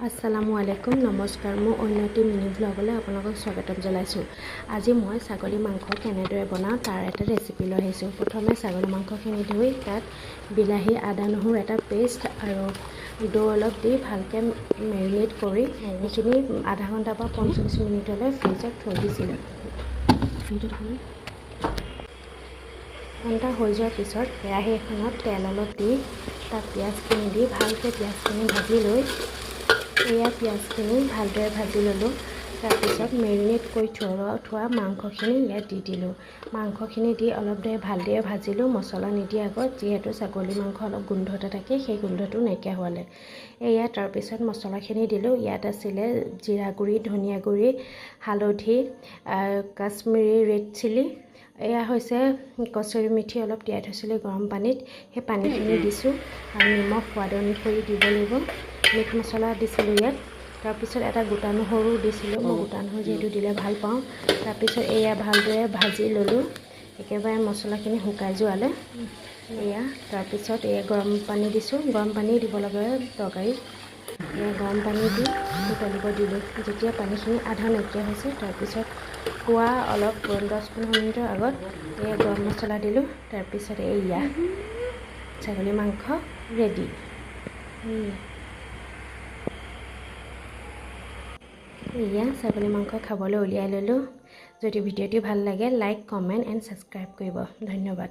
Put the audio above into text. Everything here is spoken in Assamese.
আসসালামু আলাইকুম নমস্কাৰ মই অন্যটি মিনি ব্লগলৈ আপোনালোকক স্বাগতম জনাইছোঁ। আজি মই ছাগলী মাংস কেনেদৰে বনাওঁ তাৰ এটা ৰেচিপি লৈ আহিছোঁ। প্ৰথমে ছাগলী মাংসখিনি ধুই তাত বিলাহী আদা নহৰু এটা পেষ্ট আৰু দৈ অলপ দি ভালকৈ মেৰিনেট কৰি সেইখিনি আধা ঘণ্টা বা 45 মিনিটলৈ ফ্ৰিজত থৈ দিছিলোঁ। ঘণ্টা হৈ যোৱাৰ পিছত কেৰাহী এখনত তেল অলপ দি তাত পিঁয়াজখিনি দি ভালকৈ পিঁয়াজখিনি ভাজি লৈ এয়া পিঁয়াজখিনি ভালদৰে ভাজি ল'লোঁ। তাৰপিছত মেৰিনেট কৰি থোৱা মাংসখিনি ইয়াত দি দিলোঁ। মাংসখিনি দি অলপ দেৰি ভালদৰে ভাজিলোঁ, মছলা নিদিয়া আগত, যিহেতু ছাগলী মাংস অলপ গোন্ধ এটা থাকে, সেই গোন্ধটো নাইকিয়া হোৱালে। এয়া তাৰপিছত মছলাখিনি দিলোঁ। ইয়াত আছিলে জিৰা গুড়ি, ধনিয়া গুড়ি, হালধি, কাশ্মীৰী ৰেড চিলি, এয়া হৈছে কচুৰি মেথি অলপ তিয়াই থৈছিলোঁ গৰম পানীত, সেই পানীখিনি দিছোঁ আৰু নিমখ সোৱাদ অনুসৰি দিব লাগিব। মিট মছলা দিছিলোঁ ইয়াত। তাৰপিছত এটা গোটা নহৰু দিছিলোঁ, মই গোটা নহৰু যিহেতু দিলে ভাল পাওঁ। তাৰপিছত এয়া ভালদৰে ভাজি ল'লোঁ একেবাৰে মছলাখিনি শুকাই যোৱালে। এয়া তাৰপিছত এয়া গৰম পানী দিছোঁ, গৰম পানী দিব লাগে তৰকাৰীত। এয়া গৰম পানী দি উতলিব দিলোঁ। যেতিয়া পানীখিনি আধা নাইকিয়া হৈছে, তাৰপিছত খোৱা অলপ 10-15 মিনিটৰ আগত এয়া গৰম মছলা দিলোঁ। তাৰপিছত এয়া ছাগলী মাংস ৰেডি। এয়া ছাগলী মাংস খাবলৈ উলিয়াই ল'লোঁ। যদি ভিডিঅ'টি ভাল লাগে লাইক, কমেণ্ট এণ্ড ছাবস্ক্ৰাইব কৰিব। ধন্যবাদ।